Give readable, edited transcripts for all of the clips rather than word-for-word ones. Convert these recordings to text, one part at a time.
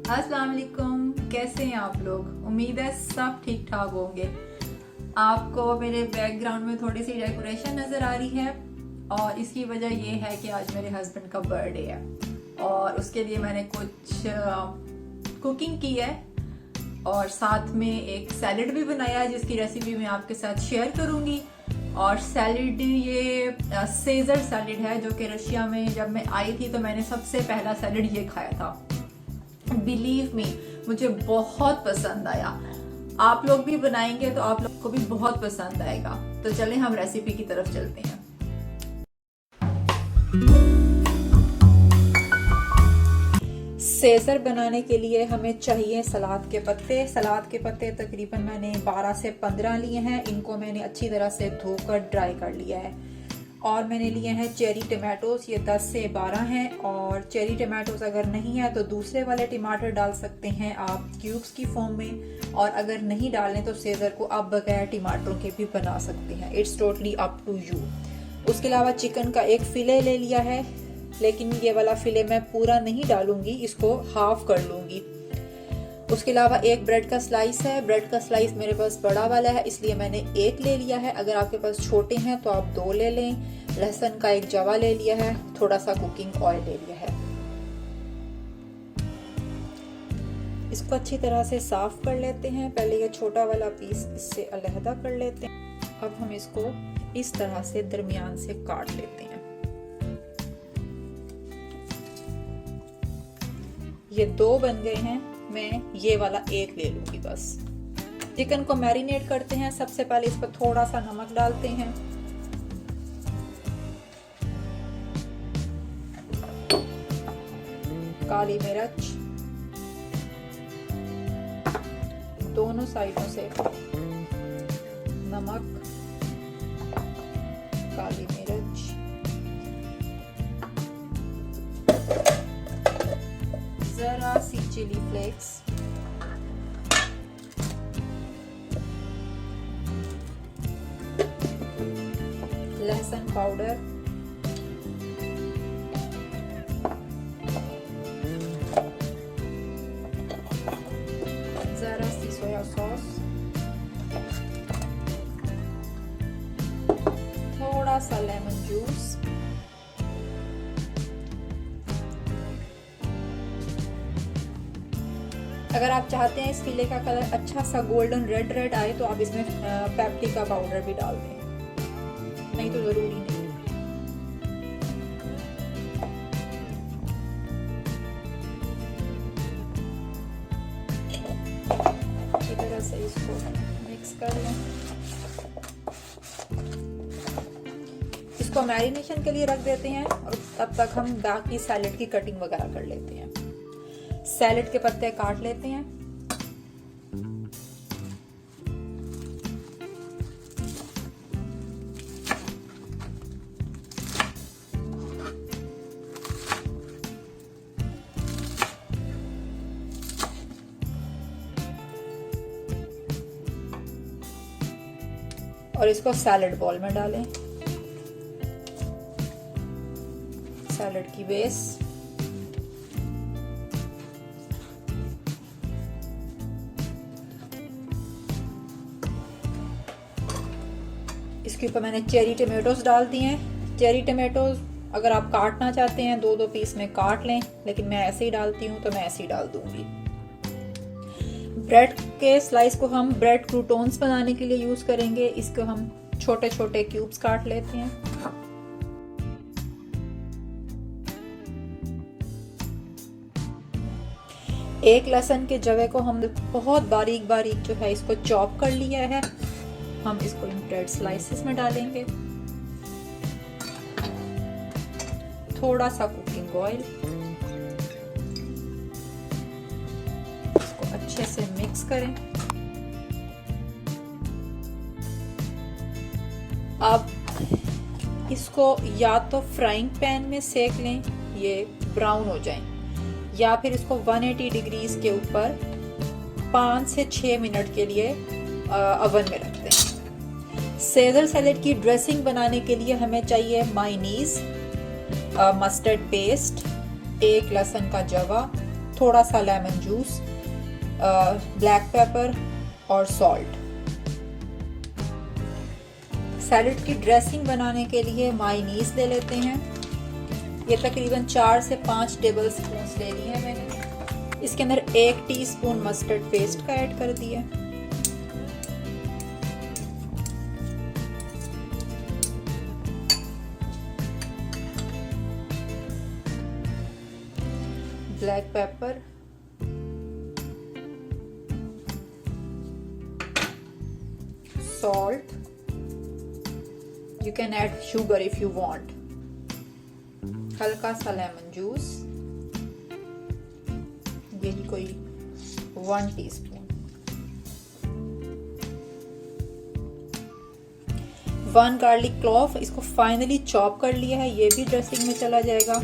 अस्सलाम वालेकुम, कैसे हैं आप लोग। उम्मीद है सब ठीक ठाक होंगे। आपको मेरे बैकग्राउंड में थोड़ी सी डेकोरेशन नज़र आ रही है और इसकी वजह ये है कि आज मेरे हस्बैंड का बर्थडे है और उसके लिए मैंने कुछ कुकिंग की है और साथ में एक सैलड भी बनाया है जिसकी रेसिपी मैं आपके साथ शेयर करूंगी। और सैलड ये सीजर सैलड है जो कि रशिया में जब मैं आई थी तो मैंने सबसे पहला सैलड ये खाया था। बिलीव मी, मुझे बहुत पसंद आया। आप लोग भी बनाएंगे तो आप लोग को भी बहुत पसंद आएगा। तो चलें हम रेसिपी की तरफ चलते हैं। सेजर बनाने के लिए हमें चाहिए सलाद के पत्ते। सलाद के पत्ते तकरीबन मैंने 12 से 15 लिए हैं। इनको मैंने अच्छी तरह से धोकर ड्राई कर लिया है। और मैंने लिए हैं चेरी टमाटोज, ये 10 से 12 हैं। और चेरी टमाटोज अगर नहीं है तो दूसरे वाले टमाटर डाल सकते हैं आप क्यूब्स की फॉर्म में। और अगर नहीं डालें तो सेजर को आप बगैर टमाटरों के भी बना सकते हैं। It's totally up to you. उसके अलावा चिकन का एक फिले ले लिया है, लेकिन ये वाला फिले मैं पूरा नहीं डालूंगी, इसको हाफ कर लूंगी। उसके अलावा एक ब्रेड का स्लाइस है। ब्रेड का स्लाइस मेरे पास बड़ा वाला है इसलिए मैंने एक ले लिया है। अगर आपके पास छोटे हैं तो आप 2 ले लें। लहसुन का एक जवा ले लिया है। थोड़ा सा कुकिंग ऑयल ले लिया है। इसको अच्छी तरह से साफ कर लेते हैं। पहले ये छोटा वाला पीस इससे अलहदा कर लेते हैं। अब हम इसको इस तरह से दरमियान से काट लेते हैं। ये 2 बन गए हैं, मैं ये वाला एक ले लूंगी बस। चिकन को मैरिनेट करते हैं। सबसे पहले इस पर थोड़ा सा नमक डालते हैं, काली मिर्च, दोनों साइडों से नमक, काली मिर्च, जरा सी चिली फ्लेक्स, लहसुन पाउडर, जरा सी सोया सॉस, थोड़ा सा लेमन जूस, अगर आप चाहते हैं इस फिले का कलर अच्छा सा गोल्डन रेड आए तो आप इसमें पेप्रिका पाउडर भी डाल दें, नहीं तो जरूरी नहीं। अच्छी तरह से इसको मिक्स कर लें। इसको मैरिनेशन के लिए रख देते हैं और तब तक हम बाकी सैलेड की कटिंग वगैरह कर लेते हैं। सैलेड के पत्ते काट लेते हैं। और इसको सैलेड बॉल में डालें। सैलेड की बेस, इसके ऊपर मैंने चेरी टमाटोज डाल दिए हैं। चेरी टमाटोज अगर आप काटना चाहते हैं 2-2 पीस में काट लें, लेकिन मैं ऐसे ही डालती हूँ तो मैं ऐसे ही डाल दूंगी। ब्रेड के स्लाइस को हम ब्रेड क्रूटॉन्स बनाने के लिए यूज करेंगे। इसको हम छोटे छोटे क्यूब्स काट लेते हैं। एक लहसुन के जवे को हम बहुत बारीक बारीक जो है इसको चॉप कर लिया है। हम इसको इन ब्रेड स्लाइसेस में डालेंगे। थोड़ा सा कुकिंग ऑयल, इसको अच्छे से मिक्स करें। अब इसको या तो फ्राइंग पैन में सेक लें, ये ब्राउन हो जाए, या फिर इसको 180 डिग्रीज के ऊपर 5 से 6 मिनट के लिए ओवन में रख दें। सेजर सैलेड की ड्रेसिंग बनाने के लिए हमें चाहिए मायोनीज, मस्टर्ड पेस्ट, एक लहसुन का जवा, थोड़ा सा लेमन जूस, ब्लैक पेपर और सॉल्ट। सैलेड की ड्रेसिंग बनाने के लिए मायोनीज ले लेते हैं। ये तकरीबन 4 से 5 टेबल स्पून ले ली है मैंने। इसके अंदर 1 टीस्पून मस्टर्ड पेस्ट का ऐड कर दिया। Black pepper, salt, you can add sugar if you want, हल्का सा लेमन जूस, यही कोई 1 टीस्पून, 1 गार्लिक क्लॉव, इसको फाइनली चॉप कर लिया है, ये भी ड्रेसिंग में चला जाएगा।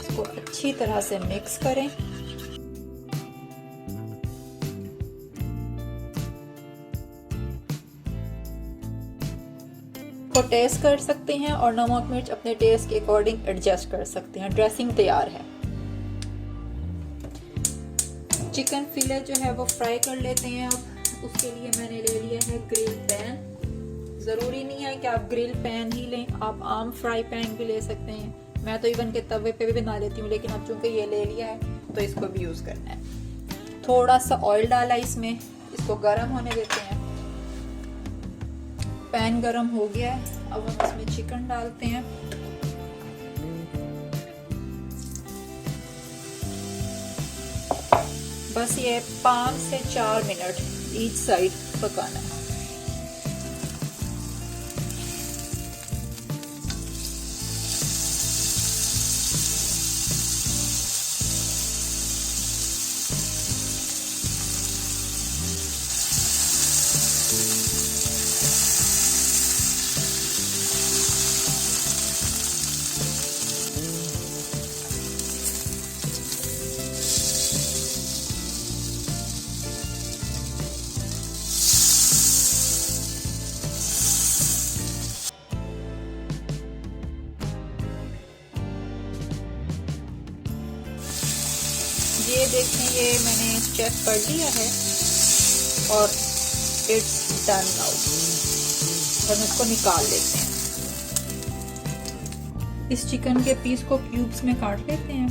इसको अच्छी तरह से मिक्स करें। को टेस्ट कर सकते हैं और नमक मिर्च अपने टेस्ट के अकॉर्डिंग एडजस्ट कर सकते हैं। ड्रेसिंग तैयार है। चिकन फिले जो है वो फ्राई कर लेते हैं। अब उसके लिए मैंने ले लिया है ग्रिल पैन। ज़रूरी नहीं है कि आप ग्रिल पैन ही लें, आप आम फ्राई पैन भी ले सकते हैं। मैं तो इवन के तवे पे भी बना लेती हूँ, लेकिन अब चूंकि ये ले लिया है तो इसको भी यूज़ करना है। थोड़ा सा ऑयल डाला इसमें, इसको गर्म होने देते हैं। पैन गरम हो गया है, अब हम इसमें चिकन डालते हैं। बस ये 5 से 4 मिनट ईच साइड पकाना है। ये देखें, ये मैंने चेक कर लिया है और इट्स डन नाउ। हम इसको निकाल लेते हैं। इस चिकन के पीस को क्यूब्स में काट लेते हैं।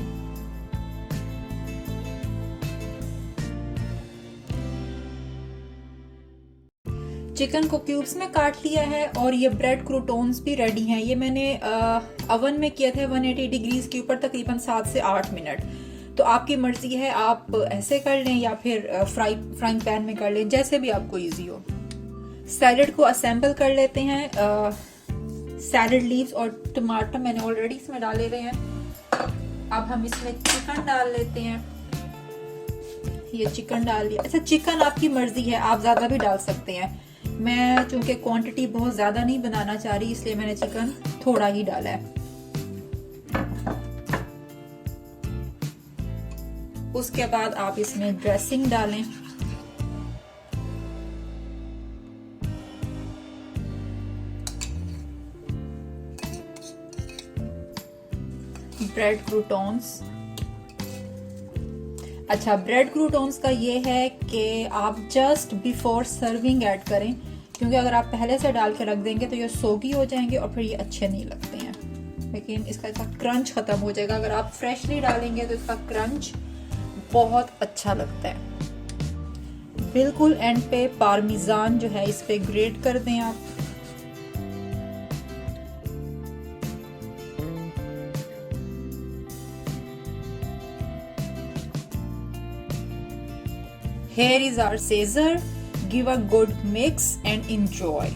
चिकन को क्यूब्स में काट लिया है और ये ब्रेड क्रूटोन्स भी रेडी हैं। ये मैंने अवन में किया था 180 डिग्रीज के ऊपर तकरीबन 7 से 8 मिनट। तो आपकी मर्जी है, आप ऐसे कर लें या फिर फ्राइंग पैन में कर लें, जैसे भी आपको इजी हो। सैलेड को असेंबल कर लेते हैं। सैलेड लीव्स और टमाटर मैंने ऑलरेडी इसमें डाले हुए हैं। अब हम इसमें चिकन डाल लेते हैं। ये चिकन डाल लिया। अच्छा, चिकन आपकी मर्जी है, आप ज्यादा भी डाल सकते हैं। मैं चूंकि क्वांटिटी बहुत ज्यादा नहीं बनाना चाह रही, इसलिए मैंने चिकन थोड़ा ही डाला है। उसके बाद आप इसमें ड्रेसिंग डालें। Bread croutons. अच्छा, ब्रेड क्रूटॉन्स का ये है कि आप जस्ट बिफोर सर्विंग ऐड करें, क्योंकि अगर आप पहले से डाल के रख देंगे तो ये सोगी हो जाएंगे और फिर ये अच्छे नहीं लगते हैं। लेकिन इसका क्रंच खत्म हो जाएगा। अगर आप फ्रेशली डालेंगे तो इसका क्रंच बहुत अच्छा लगता है। बिल्कुल एंड पे पार्मिजान जो है इस पे ग्रेट कर दें आप। Here is our Caesar. Give a good mix and enjoy.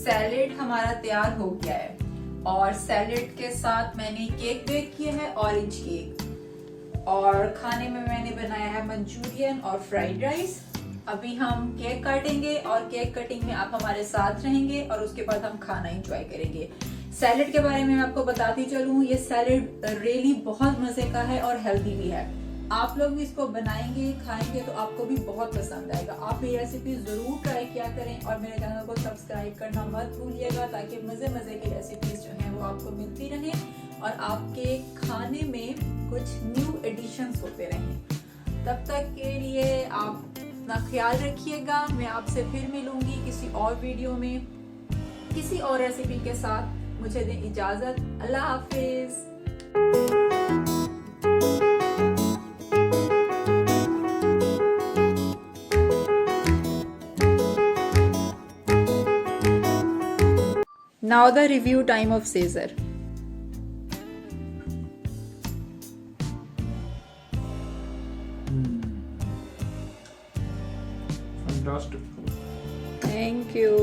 Salad हमारा तैयार हो गया है और सैलेड के साथ मैंने केक बेक किया है, ऑरेंज केक। और खाने में मैंने बनाया है मंचूरियन और फ्राइड राइस। अभी हम केक काटेंगे और केक कटिंग में आप हमारे साथ रहेंगे और उसके बाद हम खाना एंजॉय करेंगे। सैलेड के बारे में मैं आपको बताती चलूं, ये सैलेड रियली बहुत मजे का है और हेल्दी भी है। आप लोग भी इसको बनाएंगे खाएंगे तो आपको भी बहुत पसंद आएगा। आप ये रेसिपी जरूर ट्राई किया करें और मेरे चैनल को सब्सक्राइब करना मत भूलिएगा, ताकि मजे मजे की रेसिपीज जो हैं वो आपको मिलती रहें और आपके खाने में कुछ न्यू एडिशंस होते रहें। तब तक के लिए आप अपना ख्याल रखिएगा। मैं आपसे फिर मिलूंगी किसी और वीडियो में किसी और रेसिपी के साथ। मुझे दें इजाजत। अल्लाह हाफिज। Now the review time of Caesar. Fantastic. Thank you.